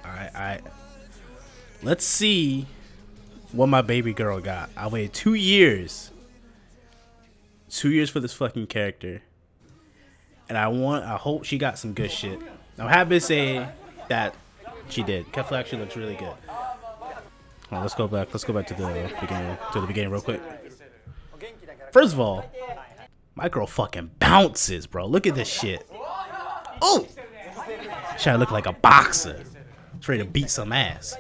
Alright. Let's see what my baby girl got. I waited 2 years. 2 years for this fucking character. And I hope she got some good shit. I'm happy to say that she did. KEFLA actually looks really good. Alright, let's go back to the beginning real quick. First of all, my girl fucking bounces, bro. Look at this shit. Oh! She look like a boxer. She's ready to beat some ass.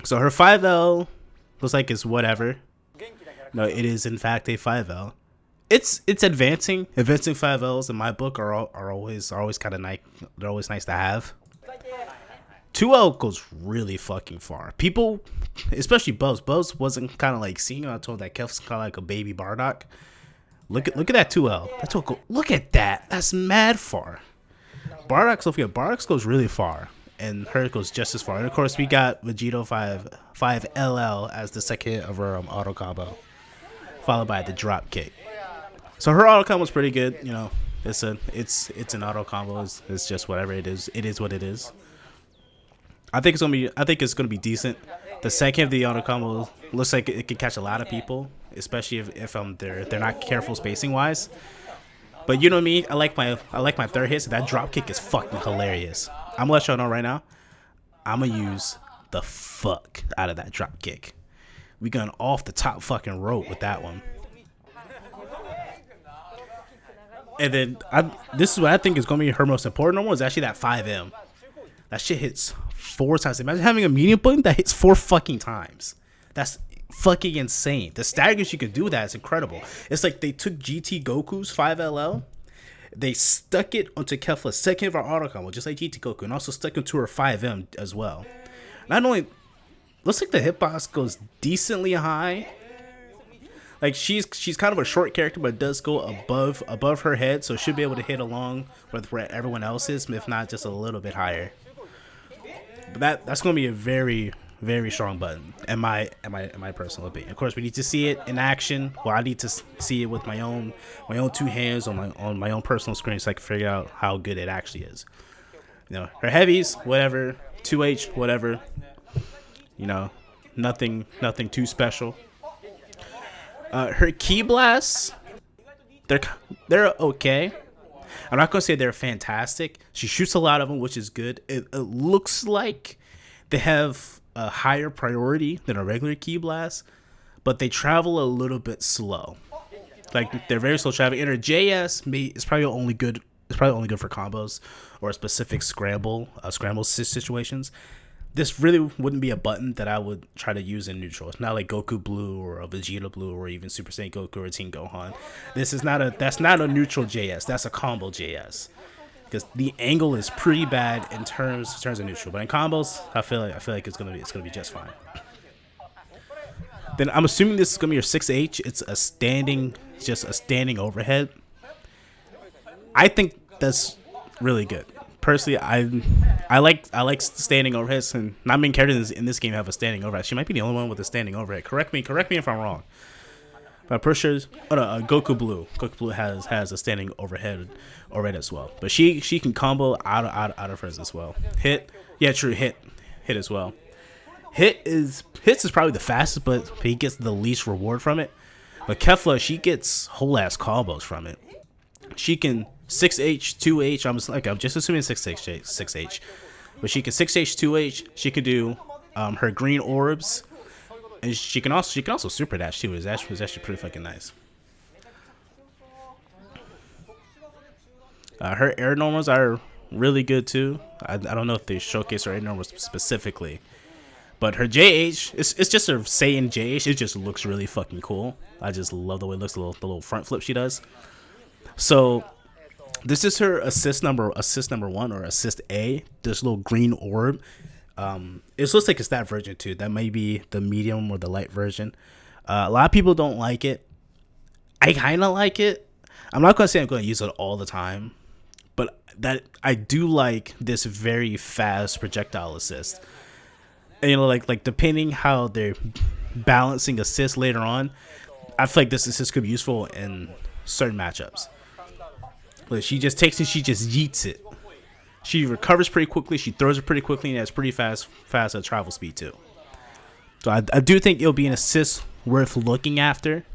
So her 5L looks like it's whatever. No, it is in fact a 5L. It's advancing. Advancing 5Ls in my book are always kind of nice. They're always nice to have. 2L goes really fucking far. People, especially Buzz wasn't kind of like seeing. I told that Kef's kind of like a baby Bardock. Look at that 2L. That's what look at that. That's mad far. Bardock goes really far, and her goes just as far. And of course, we got Vegito 5LL as the second hit of her auto combo, followed by the drop kick. So her auto combo is pretty good. You know, it's an auto combo. It's just whatever it is. It is what it is. I think it's gonna be decent. The second of the auto combo looks like it could catch a lot of people, especially if they're not careful spacing wise. But you know me, I like my third hit, so that drop kick is fucking hilarious. I'm gonna let y'all know right now. I'm gonna use the fuck out of that drop kick. We going off the top fucking rope with that one. And then this is what I think is gonna be her most important one is actually that 5M. That shit hits 4 times. Imagine having a medium button that hits 4 fucking times. That's fucking insane. The staggers you can do with that is incredible. It's like they took GT Goku's 5LL, they stuck it onto KEFLA's second of our auto combo, just like GT Goku, and also stuck into her 5M as well. Not only looks like the hitbox goes decently high. Like she's kind of a short character, but it does go above her head, so she'll be able to hit along with where everyone else is, if not just a little bit higher. But that's gonna be a very, very strong button, in my personal opinion. Of course, we need to see it in action. Well, I need to see it with my own 2 hands on my own personal screen, so I can figure out how good it actually is. You know, her heavies, whatever, 2H, whatever. You know, nothing too special. Her key blasts, they're okay. I'm not gonna say they're fantastic. She shoots a lot of them, which is good. It looks like they have a higher priority than a regular key blast, but they travel a little bit slow. Like they're very slow traveling. And her JS is probably only good. It's probably only good for combos or specific scramble situations. This really wouldn't be a button that I would try to use in neutral. It's not like Goku Blue or a Vegeta Blue or even Super Saiyan Goku or Teen Gohan. That's not a neutral JS. That's a combo JS. Because the angle is pretty bad in terms of neutral. But in combos, I feel like it's gonna be just fine. Then I'm assuming this is gonna be your 6H. It's just a standing overhead. I think that's really good. Personally, I like standing overheads, and not many characters in this game have a standing overhead. She might be the only one with a standing overhead. Correct me if I'm wrong. But I'm pretty sure Goku Blue has a standing overhead as well. But she can combo out of hers as well. Hit as well. Hits is probably the fastest, but he gets the least reward from it. But KEFLA, she gets whole ass combos from it. She can 6H, 2H. I'm just assuming 6H, but she can 6H, 2H. She can do her green orbs, and she can also super dash too. It was actually pretty fucking nice. Her air normals are really good too. I don't know if they showcase her air normals specifically, but her JH, it's just her Saiyan JH. It just looks really fucking cool. I just love the way it looks, the little front flip she does. So this is her assist number 1 or assist A. This little green orb. It looks like it's that version too. That may be the medium or the light version. A lot of people don't like it. I kind of like it. I'm not gonna say I'm gonna use it all the time, but that I do like this very fast projectile assist. And, you know, like depending how they're balancing assists later on, I feel like this assist could be useful in certain matchups. But she just takes it, she just yeets it. She recovers pretty quickly. She throws it pretty quickly, and has pretty fast travel speed too. So I do think it'll be an assist worth looking after,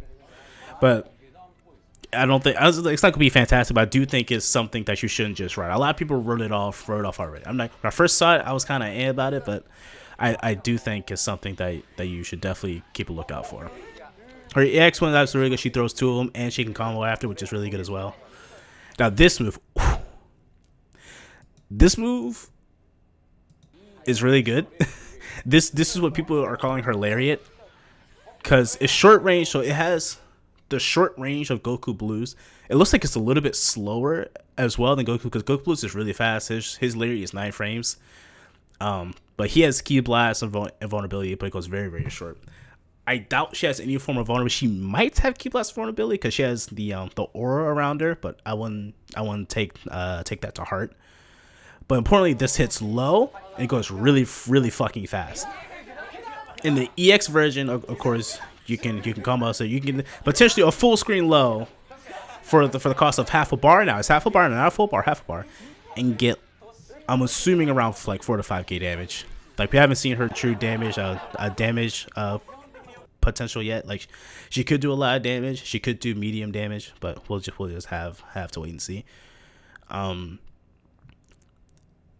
but I don't think it's not gonna be fantastic. But I do think it's something that you shouldn't just ride. A lot of people wrote it off already. I'm like, when I first saw it, I was kind of about it, but I do think it's something that you should definitely keep a lookout for. Her EX one is really good. She throws 2 of them, and she can combo after, which is really good as well. Now this move, is really good. This is what people are calling her lariat, because it's short range, so it has the short range of Goku Blues. It looks like it's a little bit slower as well than Goku, because Goku Blues is really fast. His lariat is 9 frames, but he has Ki Blast and vulnerability, but it goes very, very short. I doubt she has any form of vulnerability. She might have Ki Blast vulnerability because she has the aura around her, but I wouldn't take that to heart. But importantly, this hits low and it goes really, really fucking fast. In the EX version, of course, you can combo, so you can potentially a full screen low for the cost of half a bar. Now it's half a bar, not a full bar, half a bar, and get, I'm assuming, around like 4 to 5k damage. Like, we haven't seen her true damage potential yet. Like, she could do a lot of damage, she could do medium damage, but we'll just have to wait and see.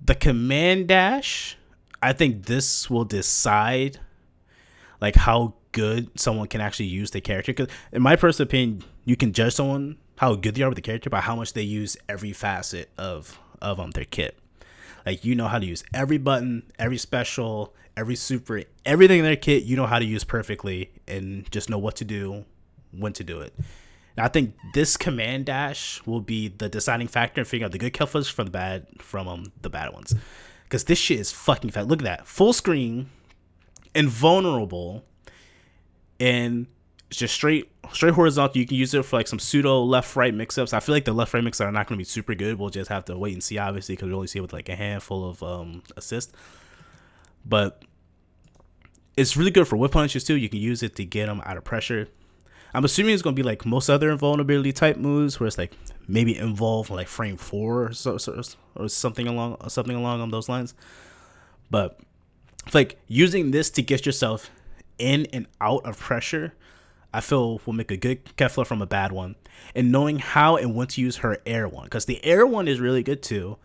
The command dash, I think this will decide like how good someone can actually use the character. Because in my personal opinion, you can judge someone how good they are with the character by how much they use every facet of their kit. Like, you know how to use every button, every special, every super, everything in their kit. You know how to use perfectly and just know what to do, when to do it. Now, I think this command dash will be the deciding factor in figuring out the good KEFLAs from the bad ones. Because this shit is fucking fast. Look at that. Full screen, invulnerable, and it's just straight horizontal. You can use it for like some pseudo left-right mix-ups. I feel like the left-right mix are not going to be super good. We'll just have to wait and see, obviously, because we only see it with like a handful of assists. But it's really good for whip punches too. You can use it to get them out of pressure. I'm assuming it's going to be like most other invulnerability type moves, where it's like maybe involve like frame 4 or something along those lines. But like using this to get yourself in and out of pressure, I feel will make a good KEFLA from a bad one. And knowing how and when to use her air one, because the air one is really good too,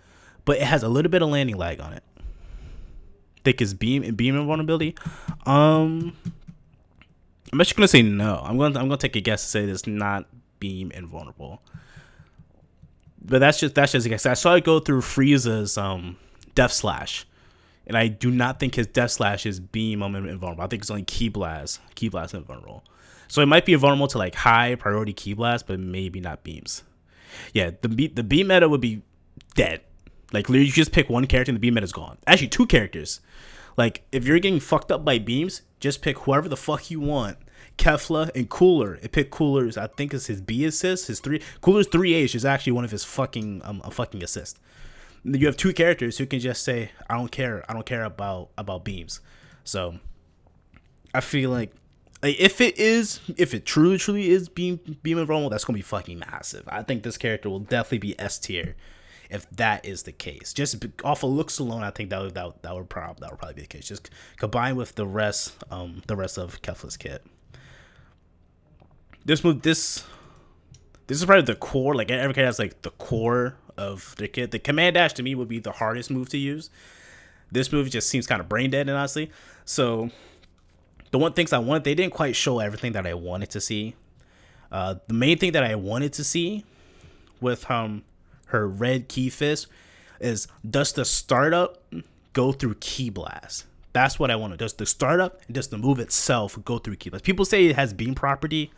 but it has a little bit of landing lag on it. I think it's beam invulnerability. I'm actually gonna say no. I'm gonna take a guess and say it's not beam invulnerable. But that's just a guess. I saw it go through Frieza's Death Slash, and I do not think his Death Slash is beam invulnerable. I think it's only Ki Blast invulnerable. So it might be invulnerable to like high priority Ki Blast, but maybe not beams. Yeah, the beam meta would be dead. Like, literally, you just pick one character and the beam meta is gone. Actually, 2 characters. Like, if you're getting fucked up by beams, just pick whoever the fuck you want. KEFLA and Cooler. It picked Cooler's, I think it's his B assist, Cooler's 3H is actually one of his fucking assists. You have 2 characters who can just say, I don't care about beams. So I feel like if it truly is beam invulnerable, that's gonna be fucking massive. I think this character will definitely be S tier if that is the case. Just off of looks alone, I think that would probably be the case. Just combined with the rest of KEFLA's kit. This is probably the core. Like, every character has like the core of their kit. The command dash to me would be the hardest move to use. This move just seems kind of brain dead, honestly. So the one things I wanted, they didn't quite show everything that I wanted to see. The main thing that I wanted to see with her red Ki Fist is, does the startup go through Ki Blast? That's what I want. Does the startup and does the move itself go through Ki Blast? People say it has beam property.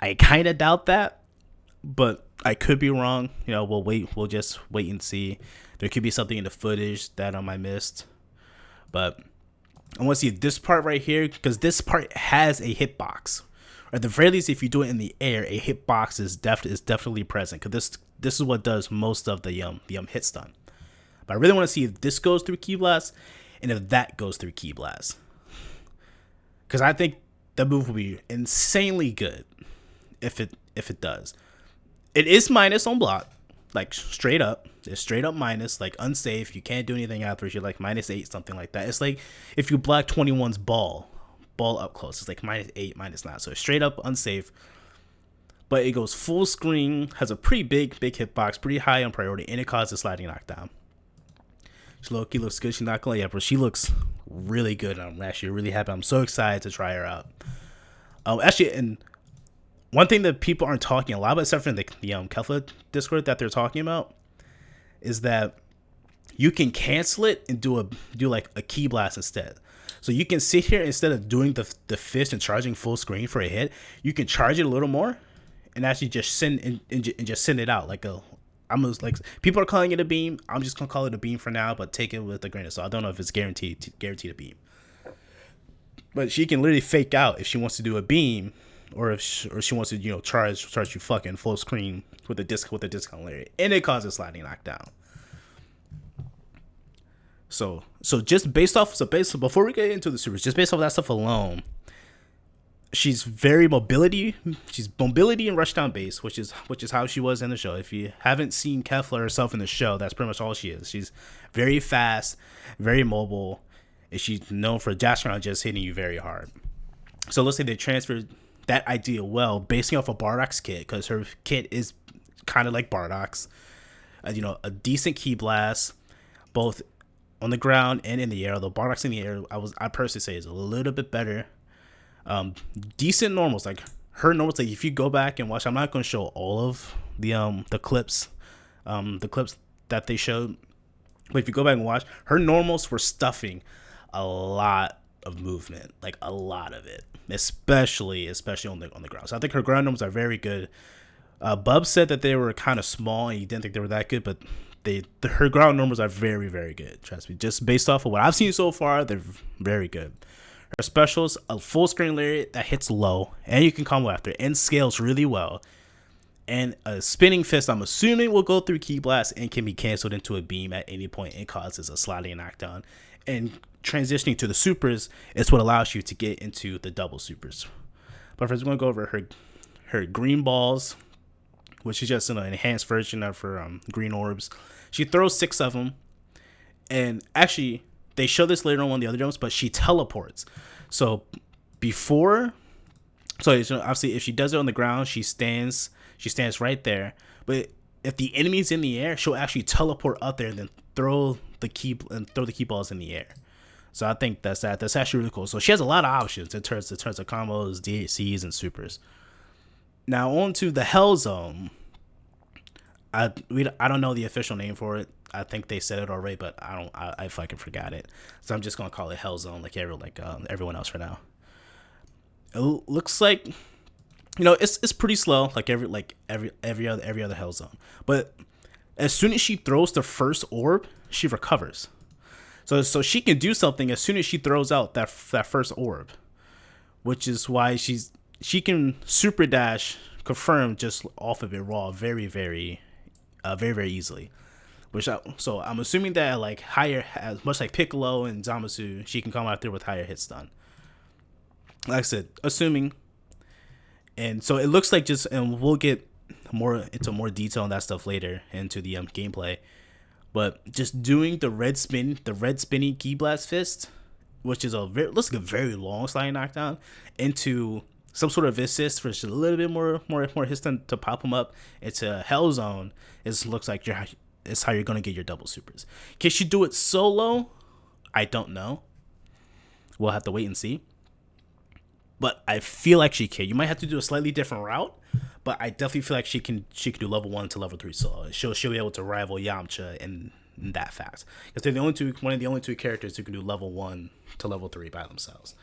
I kind of doubt that, but I could be wrong. You know, we'll just wait and see. There could be something in the footage that I missed, but I want to see this part right here, because this part has a hitbox. Or at the very least, if you do it in the air, a hitbox is definitely present, because this is what does most of the hit stun. But I really want to see if this goes through Ki Blast and if that goes through Ki Blast, because I think the move will be insanely good if it does. It is minus on block, like straight up. It's straight up minus, like unsafe. You can't do anything afterwards. You're like -8, something like that. It's like if you block 21's ball up close. It's like -8, -9. So it's straight up unsafe. But it goes full screen, has a pretty big hitbox, pretty high on priority, and it causes sliding knockdown. Loki looks good. She's not gonna, yeah, bro. She looks really good. I'm actually really happy. I'm so excited to try her out. Actually, and one thing that people aren't talking a lot about, except for the KEFLA Discord that they're talking about, is that you can cancel it and do like a key blast instead. So you can sit here, instead of doing the fist and charging full screen for a hit, you can charge it a little more and actually just send it out like a. Like people are calling it a beam. I'm just gonna call it a beam for now, but take it with a grain of salt. I don't know if it's guaranteed a beam, but she can literally fake out if she wants to do a beam, or if she wants to charge you fucking full screen with a discount layer, and it causes sliding knockdown. So before we get into the supers, just based off that stuff alone, she's very mobility. She's mobility and rushdown base, which is how she was in the show. If you haven't seen KEFLA herself in the show, that's pretty much all she is. She's very fast, very mobile, and she's known for dashing around, just hitting you very hard. So let's say they transferred that idea well, basing off of Bardock's kit, because her kit is kind of like Bardock's. A decent key blast, both on the ground and in the air. Although Bardock's in the air, I personally say is a little bit better. Decent normals, like her normals. Like if you go back and watch, I'm not going to show all of the clips that they showed, but if you go back and watch, her normals were stuffing a lot of movement, like a lot of it, especially on the ground. So I think her ground normals are very good. Bub said that they were kind of small and he didn't think they were that good, but her ground normals are very, very good. Trust me, just based off of what I've seen so far, they're very good. Her specials, a full screen lariat that hits low and you can combo after and scales really well. And a spinning fist, I'm assuming, will go through key blast and can be canceled into a beam at any point and causes a sliding knockdown. And transitioning to the supers is what allows you to get into the double supers. But first, we're going to go over her green balls, which is just an enhanced version of her green orbs. She throws 6 of them. And actually, they show this later on one of the other jumps, but she teleports. So obviously if she does it on the ground, she stands right there. But if the enemy's in the air, she'll actually teleport up there and then throw the key balls in the air. So I think that's actually really cool. So she has a lot of options in terms of combos, DHCs, and supers. Now on to the Hell Zone. I don't know the official name for it. I think they said it already, but I fucking forgot it. So I'm just gonna call it Hell Zone, like everyone else for now. It looks like, it's pretty slow, like every other Hell Zone. But as soon as she throws the first orb, she recovers. So she can do something as soon as she throws out that first orb, which is why she can super dash confirm just off of it raw very, very easily. So I'm assuming that like higher, as much like Piccolo and Zamasu, she can come out there with higher hit stun. Like I said, assuming. And so it looks like and we'll get into more detail on that stuff later into the gameplay. But just doing the red spinny key blast fist, which is looks like a very long sliding knockdown, into some sort of assist for just a little bit more hit stun to pop them up into Hell Zone. It looks like it's how you're gonna get your double supers. Can she do it solo? I don't know. We'll have to wait and see. But I feel like she can. You might have to do a slightly different route, but I definitely feel like she can do level 1 to level 3 solo. She'll be able to rival Yamcha in that fast, because they're one of the only two characters who can do level 1 to level 3 by themselves.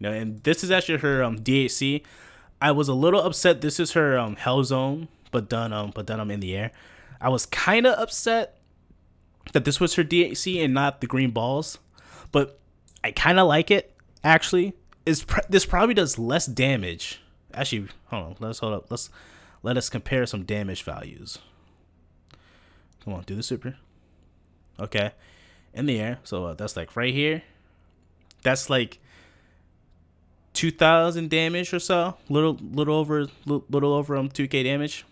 And this is actually her DHC. I was a little upset. This is her Hell Zone, but done in the air. I was kind of upset that this was her DHC and not the green balls, but I kind of like it. Actually, this probably does less damage. Actually, hold on. Let us compare some damage values. Come on, do the super. Okay, in the air. So that's like right here. That's like 2,000 damage or so, little over 2K damage.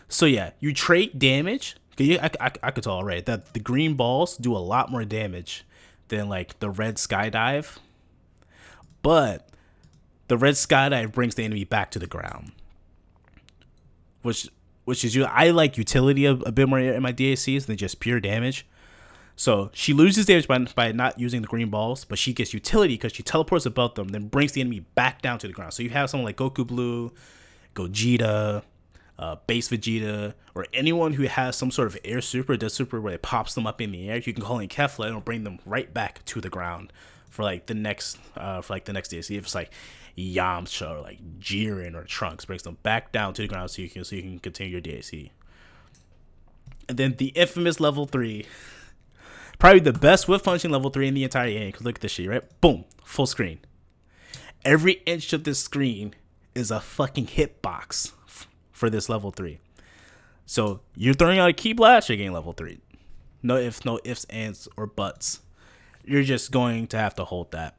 So yeah, you trade damage. I could tell already that the green balls do a lot more damage than like the red skydive, but the red skydive brings the enemy back to the ground, which is I like utility a bit more in my DACs than just pure damage. So she loses damage by not using the green balls, but she gets utility because she teleports above them, then brings the enemy back down to the ground. So you have someone like Goku Blue, Gogeta, Base Vegeta, or anyone who has some sort of air super, does super where it pops them up in the air. You can call in KEFLA and it'll bring them right back to the ground for like the next DAC. If it's like Yamcha or like Jiren or Trunks, brings them back down to the ground so you can continue your DAC. And then the infamous level 3. Probably the best whiff punching level 3 in the entire game. Because look at this shit, right? Boom. Full screen. Every inch of this screen is a fucking hitbox for this level 3. So you're throwing out a key blast, you're getting level 3. No ifs, ands, or buts. You're just going to have to hold that.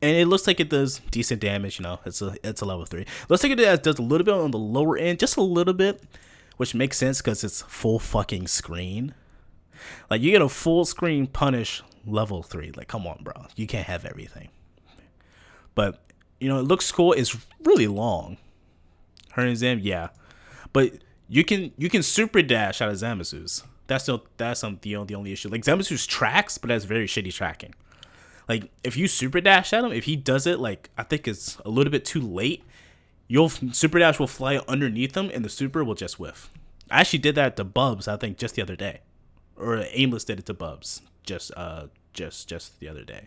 And it looks like it does decent damage, you know. It's a level 3. Looks like it does a little bit on the lower end, just a little bit. Which makes sense because it's full fucking screen. Like, you get a full screen punish level 3. Like, come on, bro. You can't have everything. But, you know, it looks cool. It's really long. Her and Zam, yeah. But you can super dash out of Zamazu's. That's the only issue. Like, Zamazu's tracks, but that's very shitty tracking. Like, if you super dash at him, if he does it, like, I think it's a little bit too late, your super dash will fly underneath him, and the super will just whiff. I actually did that to Bubs, I think, just the other day. Or Aimless did it to Bubs just the other day.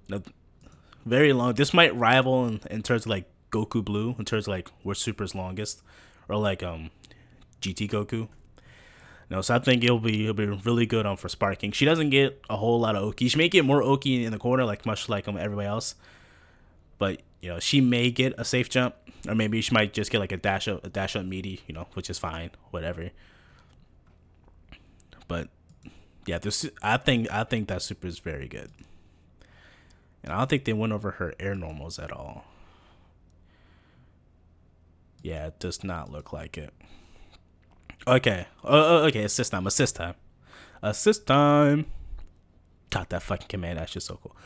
Now, very long. This might rival in terms of like Goku Blue, in terms of like where Super's longest, or like GT Goku. No, so I think it'll be really good for sparking. She doesn't get a whole lot of Oki. She may get more Oki in the corner, like much like everybody else. But you know, she may get a safe jump, or maybe she might just get like a dash up meaty, you know, which is fine, whatever. But yeah, I think that super is very good, and I don't think they went over her air normals at all. Yeah, it does not look like it. Okay, okay, assist time. God, that fucking command dash is so cool.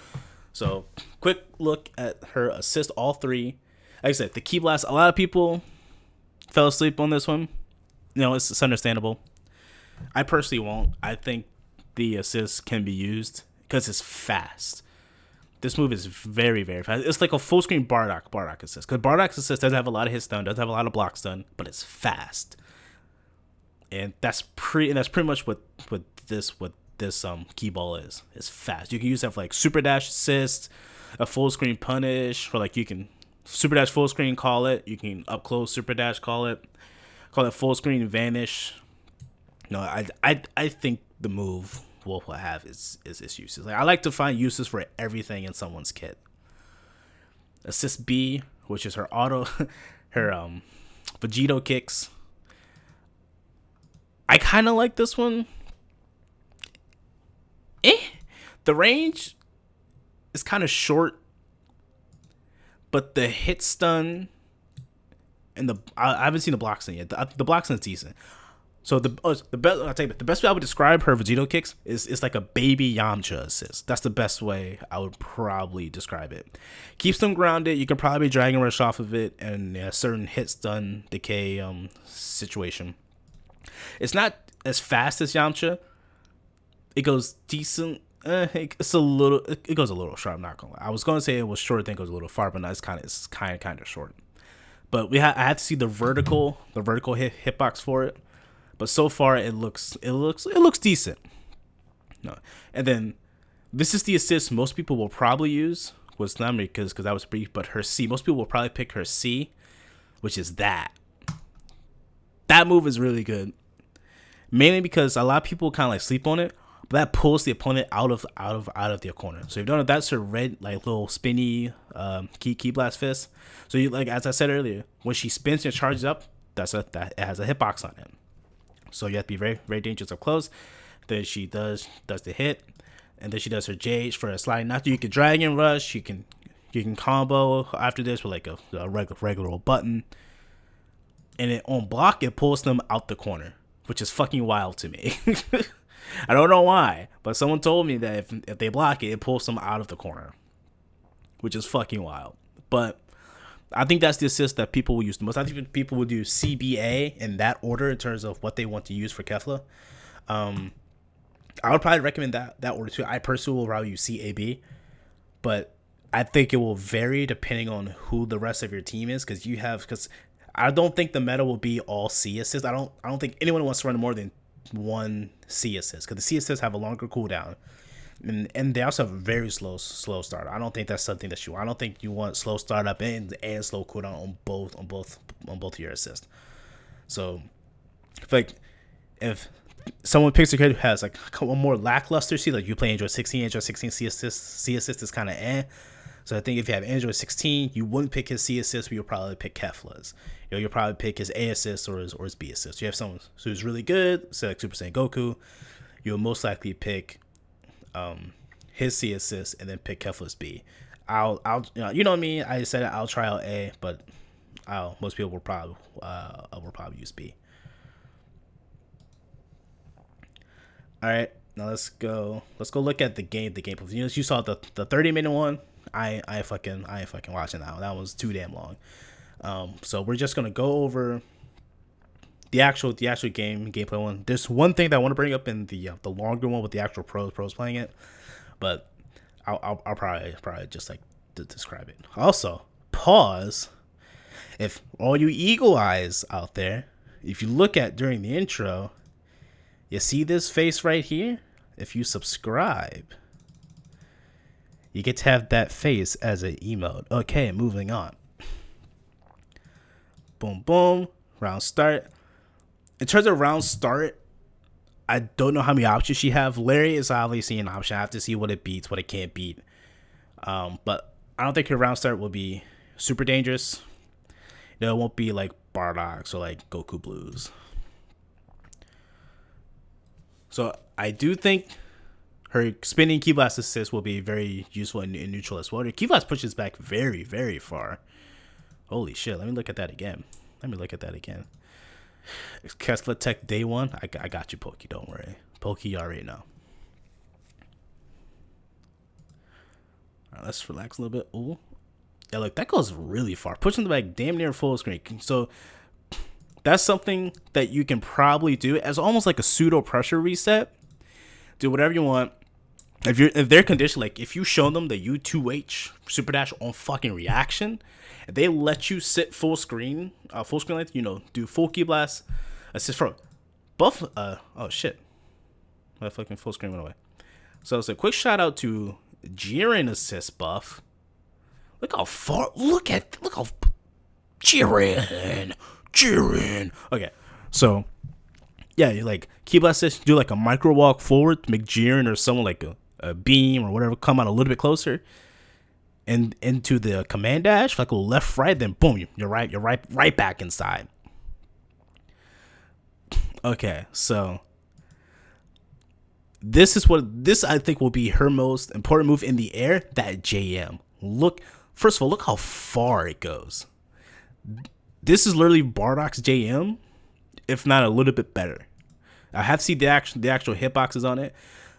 So, quick look at her assist, all 3. Like I said, the key blast. A lot of people fell asleep on this one. You know, it's understandable. I personally won't. I think the assist can be used because it's fast. This move is very, very fast. It's like a full screen Bardock assist. Because Bardock's assist doesn't have a lot of hits done, doesn't have a lot of blocks done, but it's fast. And that's pretty much what this key ball is. It's fast. You can use that for like super dash assist, a full screen punish, or like you can super dash full screen call it. You can up close super dash call it full screen vanish. No, I think the move will have its uses. Like, I like to find uses for everything in someone's kit. Assist B, which is her auto, her Vegito kicks. I kind of like this one. The range is kind of short, but the hit stun and I haven't seen the block stun yet. The block stun is decent. So the best way I would describe her Vegito kicks is like a baby Yamcha assist. That's the best way I would probably describe it. Keeps them grounded. You can probably Dragon Rush off of it and a certain hit stun decay situation. It's not as fast as Yamcha. It goes decent. It goes a little short. I'm not gonna lie. I was gonna say it was short. I think it goes a little far, but no, it's kind of short. But I have to see the vertical hitbox for it. But so far it looks decent. No, and then this is the assist most people will probably use. Was not because that was brief, but her C. Most people will probably pick her C, which is that. That move is really good, mainly because a lot of people kind of like sleep on it. But that pulls the opponent out of their corner. So if you don't know, that's her red like little spinny key blast fist. So you, like as I said earlier, when she spins and charges up, that it has a hitbox on it. So you have to be very, very dangerous up close. Then she does the hit. and then she does her J for a sliding. After you can Dragon Rush, you can combo after this with like a regular old button, and then on block it pulls them out the corner, which is fucking wild to me. I don't know why, but someone told me that if they block it, it pulls them out of the corner, which is fucking wild. But I think that's the assist that people will use the most. I think people will do CBA in that order in terms of what they want to use for KEFLA. I would probably recommend that order too. I personally will probably use CAB, but I think it will vary depending on who the rest of your team is, because I don't think the meta will be all C assists. I don't think anyone wants to run more than one C assist, because the C assists have a longer cooldown, and they also have a very slow start. I don't think that's something that you want. I don't think you want slow startup and slow cooldown on both of your assists. So if someone picks a character who has like a more lackluster C, like you play Android 16 C assist is kind of So I think if you have Android 16, you wouldn't pick his C assist, but you'll probably pick KEFLA's. You'll probably pick his A assist or his B assist. You have someone who's really good, say like Super Saiyan Goku, you'll most likely pick his C assist and then pick KEFLA's B. You know what I mean? I said I'll try out A, but most people will probably use B. All right, now let's go look at the gameplay. You saw the 30-minute one. I ain't fucking watching that one. That was too damn long. So we're just gonna go over the actual gameplay one. There's one thing that I want to bring up in the longer one with the actual pros playing it, but I'll probably just like describe it. Also, pause. If all you eagle eyes out there, if you look at during the intro, you see this face right here? If you subscribe, you get to have that face as an emote. Okay, moving on. Boom, boom. Round start. In terms of round start, I don't know how many options she have. Larry is obviously an option. I have to see what it beats, what it can't beat. But I don't think her round start will be super dangerous. It won't be like Bardock's or like Goku Blues. So I do think her spinning Ki Blast assist will be very useful in neutral as well. Her Ki Blast pushes back very, very far. Holy shit, let me look at that again. KEFLA Tech Day 1. I got you, Pokey, don't worry. Pokey, you already know. Alright, let's relax a little bit. Ooh. Yeah, look, that goes really far. Pushing the back damn near full screen. So that's something that you can probably do as almost like a pseudo pressure reset. Do whatever you want. If they're conditioned, like if you show them the U2H super dash on fucking reaction, if they let you sit full screen length, do full Ki Blast assist from buff. Oh shit, my fucking full screen went away. So it's a quick shout out to Jiren assist buff. Look how far. Look how Jiren. Okay, so yeah, you like Ki Blast assist, do like a micro walk forward to make Jiren or someone like a beam or whatever come out a little bit closer, and into the command dash, like a left right, then boom, you're right back inside. Okay, so this I think will be her most important move in the air. That JM. First of all, look how far it goes. This is literally Bardock's JM, if not a little bit better. I have seen the actual hitboxes on it,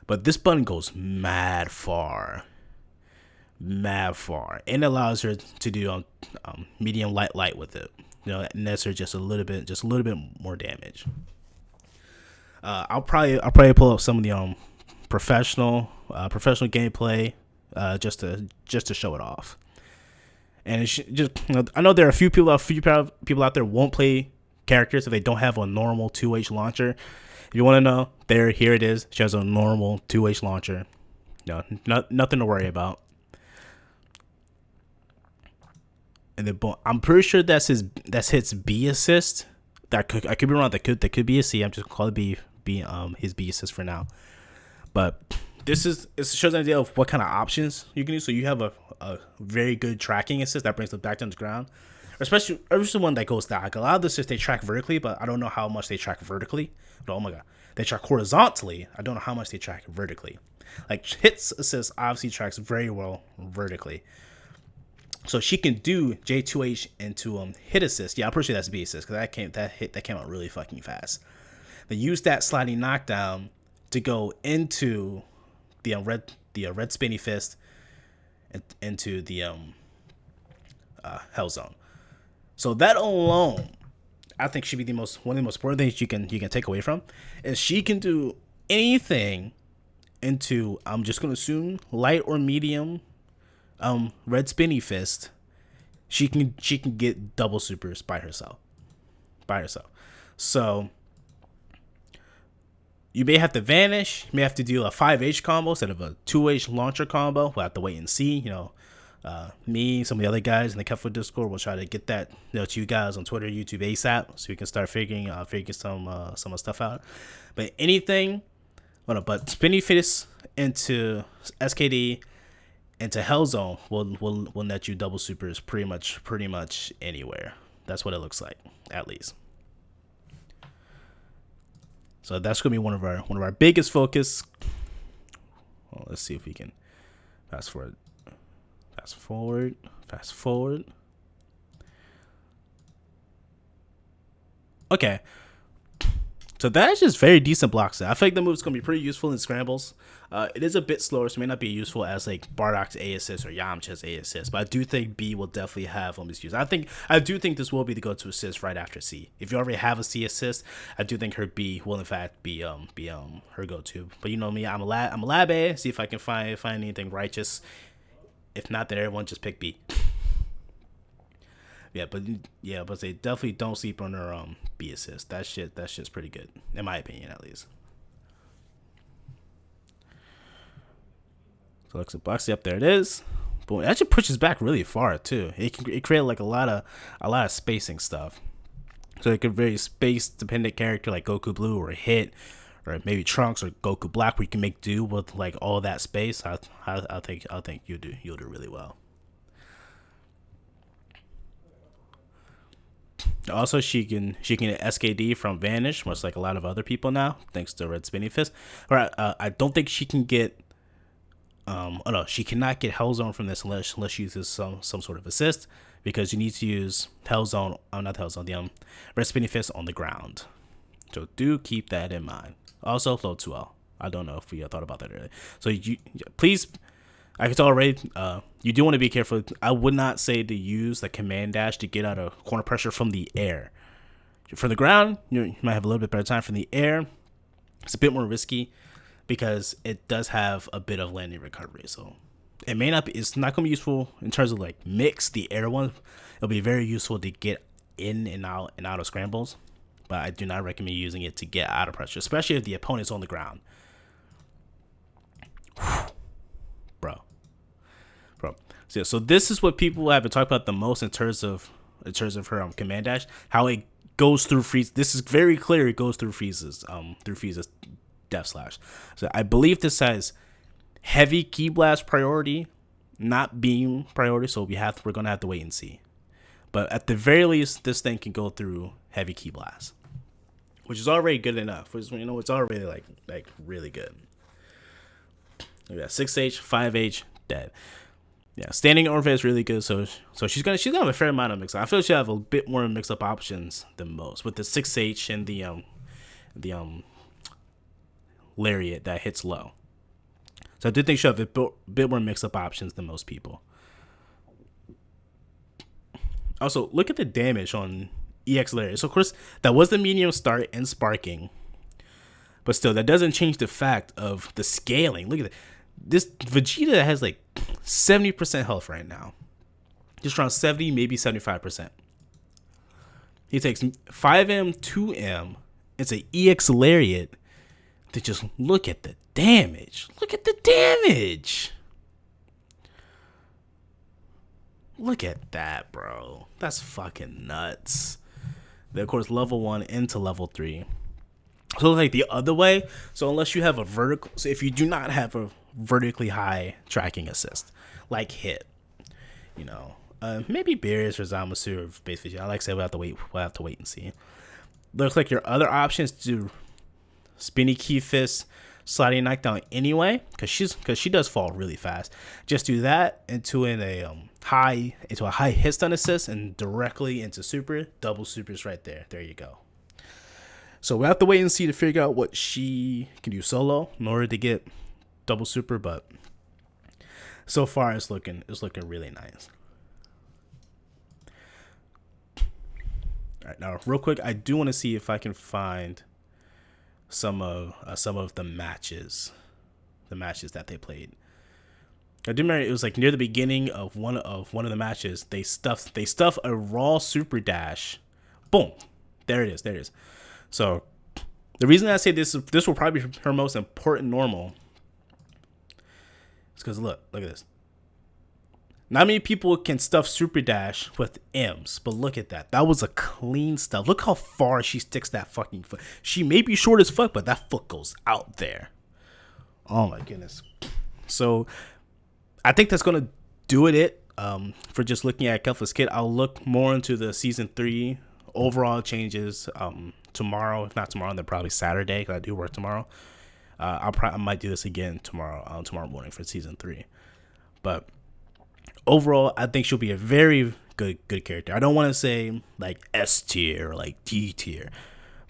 but this button goes mad far, and allows her to do medium light with it. And that's her just a little bit more damage. I'll probably pull up some of the professional gameplay just to show it off. And it's just I know there are a few people out there won't play characters if they don't have a normal 2H launcher. If you want to know, here it is. She has a normal 2H launcher. Nothing to worry about. And then I'm pretty sure that's his B assist. I could be wrong. That could be a C. I'm just gonna call it his B assist for now. But it shows an idea of what kind of options you can use. So you have a very good tracking assist that brings them back down to the ground. Especially one that goes down. Like a lot of the assists they track vertically, but I don't know how much they track vertically. But oh my god, they track horizontally. I don't know how much they track vertically. Like hits assist obviously tracks very well vertically. So she can do J2H into hit assist. Yeah, I'm pretty sure that's B assist because that came out really fucking fast. They use that sliding knockdown to go into the red spinny fist into the Hell Zone. So that alone, I think should be one of the most important things you can take away from is she can do anything into, I'm just gonna assume, light or medium red spinny fist. She can get double supers by herself. So you may have to vanish, you may have to do a 5H combo instead of a 2H launcher combo. We'll have to wait and see. You know, me, some of the other guys in the KEFLA Discord will try to get that, you know, to you guys on Twitter, YouTube ASAP, so you can start figuring some of the stuff out. But anything, but spinny fist into SKD into Hell Zone will net you double supers pretty much anywhere. That's what it looks like, at least. So that's gonna be one of our biggest focus. Well, let's see if we can fast forward. Okay. So that's just very decent blocks. I feel like the move's gonna be pretty useful in scrambles. It is a bit slower, so it may not be useful as like Bardock's A assist or Yamcha's A assist, but I do think B will definitely have misuse. I do think this will be the go-to assist right after C. If you already have a C assist, I do think her B will in fact be her go-to. But you know me, I'm a lab A. See if I can find anything righteous. If not, then everyone just pick B. but they definitely don't sleep on her B assist. That shit's pretty good, in my opinion, at least. So looks at Boxy up, there it is. Boom. It actually pushes back really far too. It created like a lot of spacing stuff. So it could very space dependent character like Goku Blue or Hit or maybe Trunks or Goku Black, where you can make do with like all that space. I think you'll do really well. Also, she can get SKD from Vanish, much like a lot of other people now, thanks to Red Spinning Fist. Or I don't think she can get. She cannot get Hell Zone from this unless she uses some sort of assist, because you need to use Hell Zone. Not Hell Zone. The Red Spinning Fist on the ground. So do keep that in mind. Also, flow 2L. I don't know if we thought about that earlier. So please. I can tell already, you do want to be careful. I would not say to use the command dash to get out of corner pressure from the air. From the ground, you might have a little bit better time. From the air, it's a bit more risky because it does have a bit of landing recovery. So it may not be, it's not going to be useful in terms of like mix the air one. It'll be very useful to get in and out of scrambles, but I do not recommend using it to get out of pressure, especially if the opponent's on the ground. Bro. So this is what people have been talking about the most in terms of her command dash, how it goes through freeze. This is very clear. It goes through freezes, death slash. So I believe this has heavy key blast priority, not beam priority. So we're gonna have to wait and see. But at the very least, this thing can go through heavy key blast, which is already good enough. It's already like really good. We got 6H, 5H, dead. Yeah, standing overhead is really good. So she's gonna have a fair amount of mix up. I feel she'll have a bit more mix up options than most with the 6H and the lariat that hits low. So I do think she'll have a bit more mix up options than most people. Also, look at the damage on EX lariat. So of course that was the medium start and sparking, but still that doesn't change the fact of the scaling. Look at that. This Vegeta has like 70% health right now. Just around 70, maybe 75%. He takes 5M, 2M. It's an EX Lariat. To just look at the damage. Look at the damage. Look at that, bro. That's fucking nuts. Then, of course, level 1 into level 3. So like the other way. So unless you have a vertical, so if you do not have a vertically high tracking assist like Hit, maybe Beerus or Zamasu or Base Vegeta. Like I said, we'll have to wait and see. Looks like your other options to spinny key fist, sliding knockdown anyway, because she does fall really fast. Just do that into a high hit stun assist and directly into super double supers right there. There you go. So we have to wait and see to figure out what she can do solo in order to get double super, but so far it's looking really nice. All right, now real quick, I do want to see if I can find some of the matches that they played. I do remember it was like near the beginning of one of the matches. They stuff a raw super dash. Boom, there it is. So the reason I say this will probably be her most important normal is because look at this. Not many people can stuff super dash with M's, but look at that. That was a clean stuff. Look how far she sticks that fucking foot. She may be short as fuck, but that foot goes out there. Oh my goodness. So I think that's gonna do it for just looking at KEFLA's kit. I'll look more into the season 3 overall changes tomorrow. If not tomorrow, then probably Saturday, because I do work tomorrow. I might do this again tomorrow morning for season 3. But overall, I think she'll be a very good character. I don't want to say like S tier or like D tier,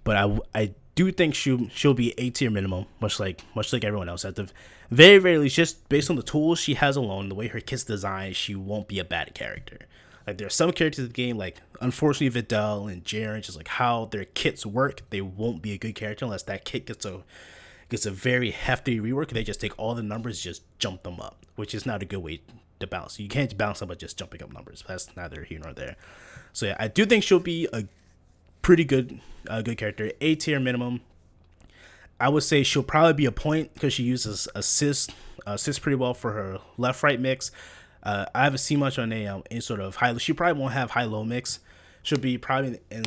but I do think she'll be A tier minimum, much like everyone else. At the very least, just based on the tools she has alone, the way her kit's designed, she won't be a bad character. Like there are some characters in the game, like unfortunately Vidal and Jaren, just like how their kits work, they won't be a good character unless that kit gets a very hefty rework. They just take all the numbers, just jump them up, which is not a good way to balance. You can't balance them by just jumping up numbers. That's neither here nor there. So yeah, I do think she'll be a pretty good character. A tier minimum. I would say she'll probably be a point because she uses assist pretty well for her left right mix. I haven't seen much on any sort of high. She probably won't have high low mix. She'll be probably in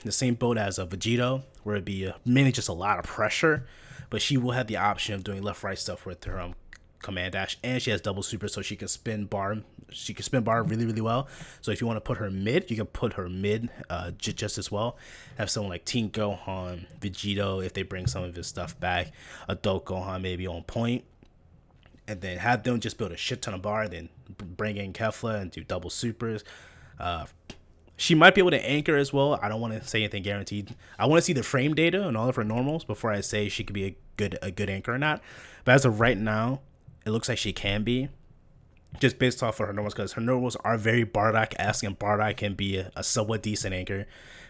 the same boat as a Vegito, where it'd be mainly just a lot of pressure, but she will have the option of doing left right stuff with her command dash, and she has double super, so she can spin bar really well. So if you want to put her mid, you can put her mid just as well. Have someone like Teen Gohan, Vegito, if they bring some of his stuff back, adult Gohan maybe on point, and then have them just build a shit ton of bar, then bring in KEFLA and do double supers. She might be able to anchor as well. I don't want to say anything guaranteed. I want to see the frame data and all of her normals before I say she could be a good anchor or not. But as of right now, it looks like she can be, just based off of her normals, because her normals are very Bardock-esque, and Bardock can be a somewhat decent anchor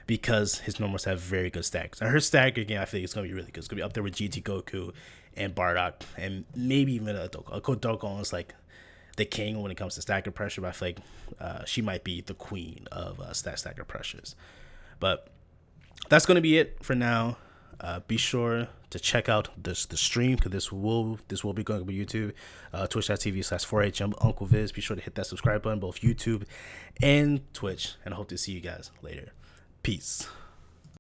because his normals have very good stacks. And her stack again, I think it's going to be really good. It's going to be up there with GT Goku and Bardock, and maybe even a Dokkan is like the king when it comes to stacker pressure, but I feel like she might be the queen of stacker pressures. But that's going to be it for now. Be sure to check out the stream, because this will be going up on YouTube, twitch.tv/4HM Uncle Viz. Be sure to hit that subscribe button, both YouTube and Twitch, and I hope to see you guys later. Peace.